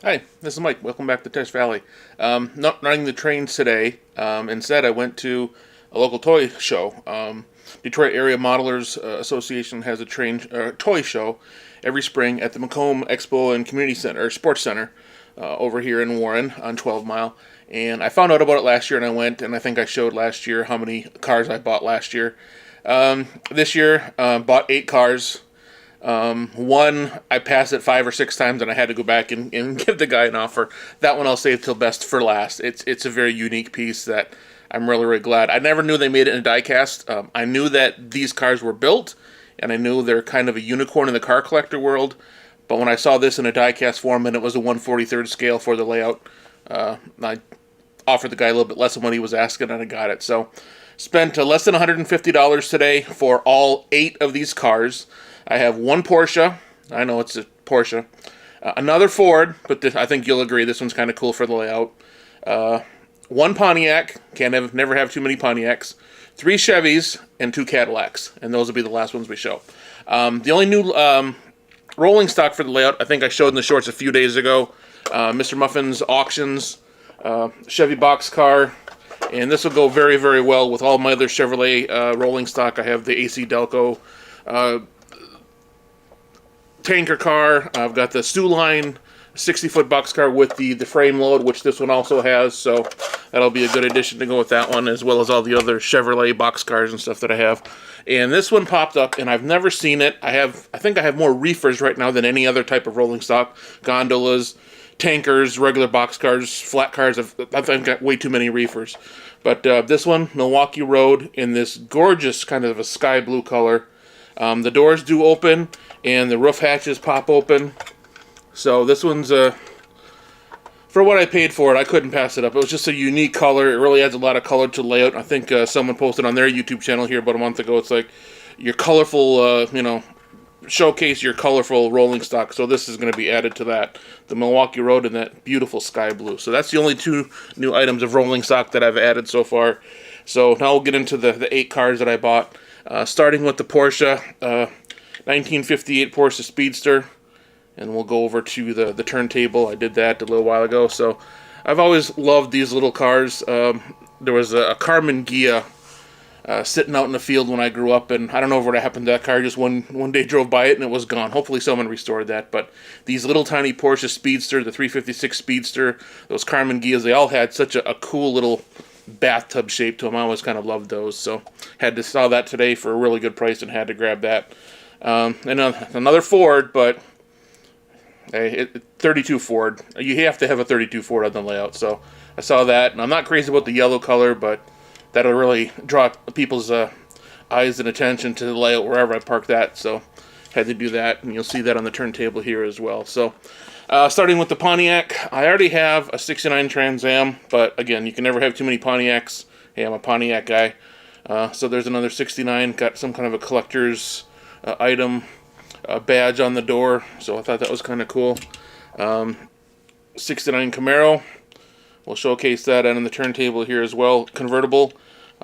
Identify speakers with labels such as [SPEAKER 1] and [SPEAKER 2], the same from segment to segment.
[SPEAKER 1] Hi, this is Mike. Welcome back to Tesch Valley. Not running the trains today. Instead, I went to a local toy show. Detroit Area Modelers Association has a toy show every spring at the Macomb Expo and Community Center, or Sports Center, over here in Warren on 12 Mile. And I found out about it last year, and I went, and I think I showed last year how many cars I bought last year. This year, bought 8 cars. One, I passed it 5 or 6 times, and I had to go back and give the guy an offer. That one I'll save till best for last. It's a very unique piece that I'm really, really glad. I never knew they made it in a diecast. I knew that these cars were built, and I knew they're kind of a unicorn in the car collector world. But when I saw this in a diecast form, and it was a 1/43rd scale for the layout, I offered the guy a little bit less than what he was asking, and I got it. So, spent less than $150 today for all 8 of these cars. I have one Porsche. I know it's a Porsche. Another Ford, but I think you'll agree this one's kind of cool for the layout. One Pontiac. Never have too many Pontiacs. 3 Chevys and 2 Cadillacs, and those will be the last ones we show. The only new rolling stock for the layout, I think I showed in the shorts a few days ago. Mr. Muffin's Auctions, Chevy Boxcar, and this will go very, very well with all my other Chevrolet rolling stock. I have the AC Delco tanker car. I've got the Stu Line 60-foot boxcar with the frame load, which this one also has, so that'll be a good addition to go with that one, as well as all the other Chevrolet boxcars and stuff that I have. And this one popped up, and I've never seen it. I think I have more Reefers right now than any other type of rolling stock. Gondolas, tankers, regular boxcars, flat cars. I've got way too many Reefers. But this one, Milwaukee Road, in this gorgeous kind of a sky blue color. The doors do open, and the roof hatches pop open. So this one's, for what I paid for it, I couldn't pass it up. It was just a unique color. It really adds a lot of color to the layout. I think someone posted on their YouTube channel here about a month ago. It's like your colorful, showcase your colorful rolling stock. So this is going to be added to that. The Milwaukee Road and that beautiful sky blue. So that's the only 2 new items of rolling stock that I've added so far. So now we'll get into the 8 cars that I bought. Starting with the Porsche, 1958 Porsche Speedster, and we'll go over to the turntable. I did that a little while ago. So I've always loved these little cars. There was a Carmen Ghia sitting out in the field when I grew up, and I don't know what happened to that car. Just one day drove by it and it was gone. Hopefully someone restored that. But these little tiny Porsche Speedster, the 356 Speedster, those Carmen Ghias, they all had such a cool little bathtub shape to them. I always kind of loved those, so saw that today for a really good price and had to grab that. And another Ford, but 32 Ford. You have to have a 32 Ford on the layout, so I saw that, and I'm not crazy about the yellow color, but that'll really draw people's eyes and attention to the layout wherever I park that, so had to do that, and you'll see that on the turntable here as well. So starting with the Pontiac, I already have a 69 Trans Am, but again, you can never have too many Pontiacs. Hey, I'm a Pontiac guy. So there's another 69, got some kind of a collector's item badge on the door, so I thought that was kind of cool. 69 Camaro, we'll showcase that on the turntable here as well. Convertible.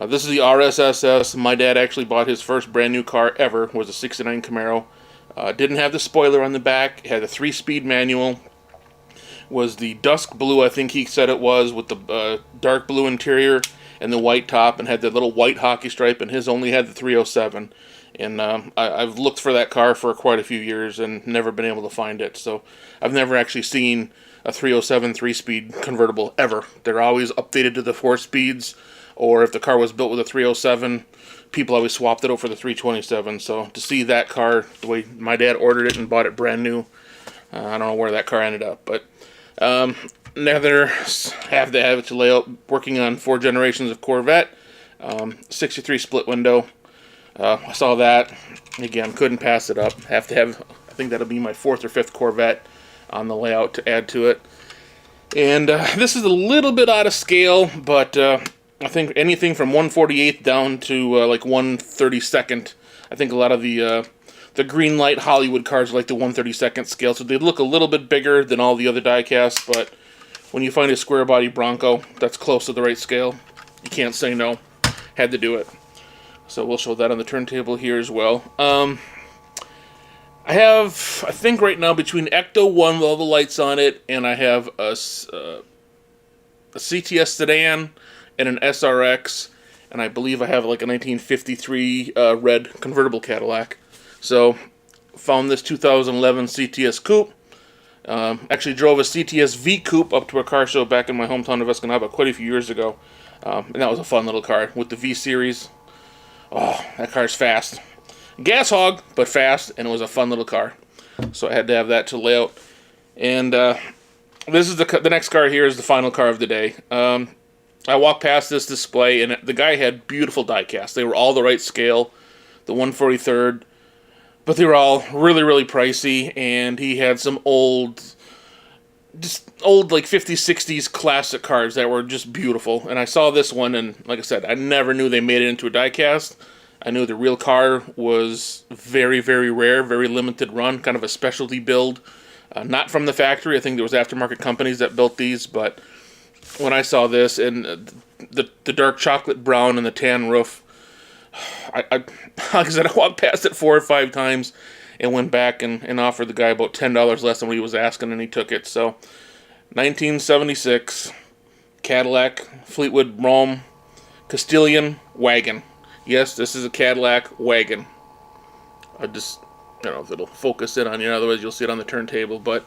[SPEAKER 1] This is the RSSS. My dad actually bought his first brand new car ever, was a 69 Camaro. Didn't have the spoiler on the back. It had a 3-speed manual. Was the dusk blue, I think he said it was, with the dark blue interior and the white top, and had the little white hockey stripe, and his only had the 307. And I've looked for that car for quite a few years and never been able to find it. So I've never actually seen a 307 3-speed convertible ever. They're always updated to the 4 speeds, or if the car was built with a 307, people always swapped it over for the 327. So to see that car, the way my dad ordered it and bought it brand new, I don't know where that car ended up. But never have to have it to lay out. Working on 4 generations of Corvette, 63 split window. I saw that. Again, couldn't pass it up. Have to have, I think that'll be my 4th or 5th Corvette on the layout to add to it. And this is a little bit out of scale, but I think anything from 1/48th down to like 1/32nd. I think a lot of the green light Hollywood cars are like the 1/32nd scale, so they look a little bit bigger than all the other diecasts, but when you find a square body Bronco that's close to the right scale, you can't say no. Had to do it. So we'll show that on the turntable here as well. I have, I think right now, between Ecto 1 with all the lights on it, and I have a CTS sedan and an SRX, and I believe I have like a 1953 red convertible Cadillac. So, found this 2011 CTS Coupe. Actually drove a CTS V Coupe up to a car show back in my hometown of Escanaba quite a few years ago. And that was a fun little car with the V Series. Oh, that car's fast. Gas hog, but fast, and it was a fun little car. So I had to have that to lay out. And this is the next car here is the final car of the day. I walked past this display, and the guy had beautiful diecast. They were all the right scale, the 143rd, but they were all really, really pricey, and he had some old like 50s, 60s classic cars that were just beautiful. And I saw this one, and like I said, I never knew they made it into a diecast. I knew the real car was very, very rare, very limited run, kind of a specialty build. Not from the factory. I think there was aftermarket companies that built these, but when I saw this and the dark chocolate brown and the tan roof, like I said, I walked past it 4 or 5 times and went back and offered the guy about $10 less than what he was asking, and he took it. So, 1976 Cadillac Fleetwood Rome Castilian wagon. Yes, this is a Cadillac wagon. I just, if it'll focus in on you, otherwise you'll see it on the turntable. But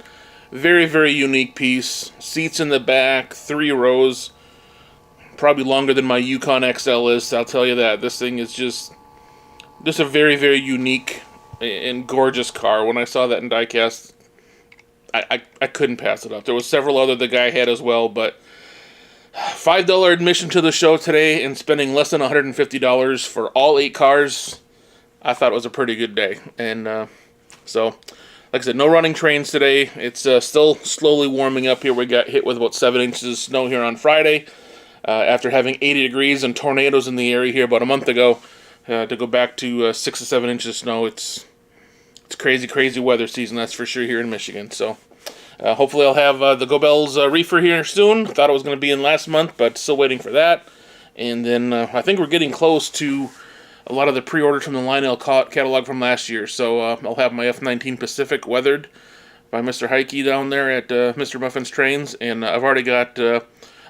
[SPEAKER 1] very, very unique piece. Seats in the back, 3 rows. Probably longer than my Yukon XL is, I'll tell you that. This thing is just a very, very unique and gorgeous car. When I saw that in diecast, I couldn't pass it up. There was several other the guy had as well, but $5 admission to the show today and spending less than $150 for all 8 cars, I thought it was a pretty good day. And so, like I said, no running trains today. It's still slowly warming up here. We got hit with about 7 inches of snow here on Friday. After having 80 degrees and tornadoes in the area here about a month ago, to go back to 6 to 7 inches of snow, it's crazy, crazy weather season, that's for sure, here in Michigan. So hopefully I'll have the Go Bells Reefer here soon. Thought it was going to be in last month, but still waiting for that. And then I think we're getting close to a lot of the pre-orders from the Lionel catalog from last year. So I'll have my F-19 Pacific weathered by Mr. Heike down there at Mr. Muffin's Trains. And I've already got a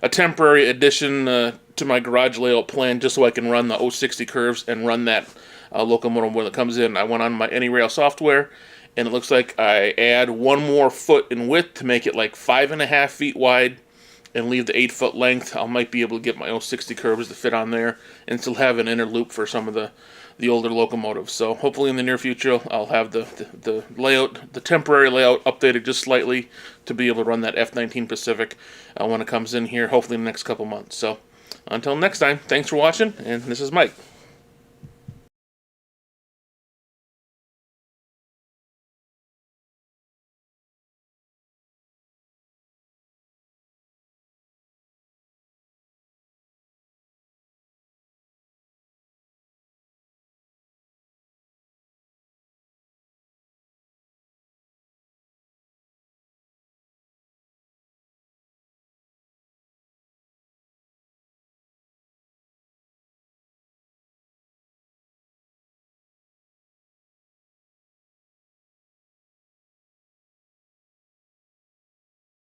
[SPEAKER 1] temporary addition to my garage layout plan just so I can run the 060 curves and run that locomotive when it comes in. I went on my AnyRail software, and it looks like I add 1 more foot in width to make it like 5.5 feet wide and leave the 8-foot length. I might be able to get my 060 curves to fit on there and still have an inner loop for some of the older locomotives. So hopefully in the near future I'll have the layout, the temporary layout, updated just slightly to be able to run that F-19 Pacific when it comes in here, hopefully in the next couple months. So until next time, thanks for watching, and this is Mike.